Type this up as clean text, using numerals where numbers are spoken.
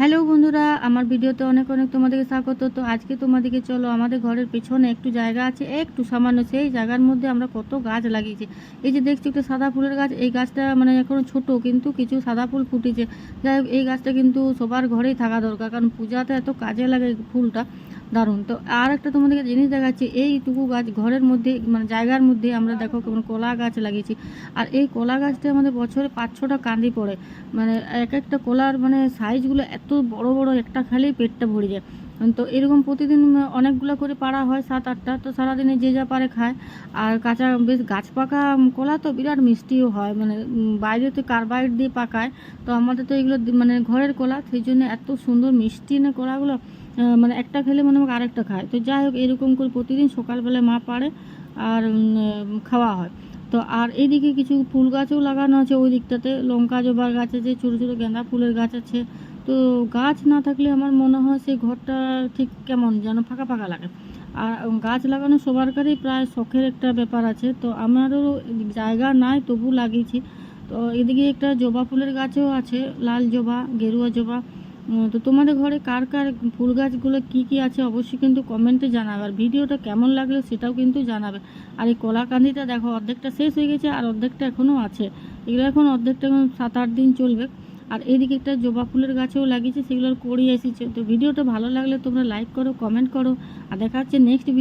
Hello বন্ধুরা, আমার ভিডিওতে অনেক অনেক তোমাদেরকে স্বাগত। তো আজকে তোমাদেরকে চলো, আমাদের ঘরের পেছনে একটু জায়গা আছে, একটু সামান্য, সেই জায়গার মধ্যে আমরা কত গাছ লাগিয়েছি। এই যে দেখছি একটা সাদা ফুলের গাছ, এই গাছটা মানে এখনো ছোট, কিন্তু কিছু সাদা ফুল ফুটেছে। যাই হোক, এই গাছটা কিন্তু সবার ঘরেই থাকা দরকার, কারণ পূজাতে এত কাজে লাগে এই ফুলটা, দারুণ। তো আর একটা তোমাদেরকে জিনিস দেখাচ্ছি, এইটুকু গাছ ঘরের মধ্যে মানে জায়গার মধ্যে আমরা দেখো কেমন কলা গাছ লাগিয়েছি। আর এই কলা গাছটা আমাদের বছরে 5-6টা কাঁদি পড়ে, মানে এক একটা কলার মানে সাইজগুলো এত বড় বড়, একটা খেলেই পেটটা ভরে যায়। তো এরকম প্রতিদিন অনেকগুলো করে পাড়া হয়, 7-8টা। তো সারাদিনে যে যা পারে খায়। আর কাঁচা বেশ গাছ পাকা কলা তো বিরাট মিষ্টিও হয়, মানে বাইরে তো কার্বাইড দিয়ে পাকায়। তো আমাদের তো এগুলো মানে ঘরের কলা, সেই জন্য এত সুন্দর মিষ্টি না কলাগুলো, মানে একটা খেলে মনে হয় আরেকটা খায়। তো যাই হোক, এরকম করে প্রতিদিন সকালবেলায় মা পাড়ে আর খাওয়া হয়। তো আর এইদিকে কিছু ফুল গাছও লাগানো আছে, ওই দিকটাতে লঙ্কা জবার গাছ আছে, ছোটো ছোটো গাঁদা ফুলের গাছ আছে। তো গাছ না থাকলে আমার মনে হয় সেই ঘরটা ঠিক কেমন যেন ফাঁকা ফাঁকা লাগে। আর গাছ লাগানো সবারই প্রায় শখের একটা ব্যাপার আছে, তো আমারও জায়গা নাই, তবু লাগিয়েছি। তো এদিকে একটা জবা ফুলের গাছও আছে, লাল জবা, গেরুয়া জবা। তো তোমাদের ঘরে কার কার ফুল গাছগুলো কী কী আছে অবশ্যই কিন্তু কমেন্টে জানাবে, আর ভিডিওটা কেমন লাগলো সেটাও কিন্তু জানাবে। আর এই কলাকান্দিটা দেখো, অর্ধেকটা শেষ হয়ে গেছে আর অর্ধেকটা এখনও আছে। এগুলো এখন অর্ধেকটা 7-8 দিন চলবে। আর এইদিকে একটা জবা ফুলের গাছেও লাগিয়েছে, সেগুলোর কড়ি এসেছে। তো ভিডিওটা ভালো লাগলে তোমরা লাইক করো, কমেন্ট করো। আর দেখা হচ্ছে নেক্সট ভিডিও।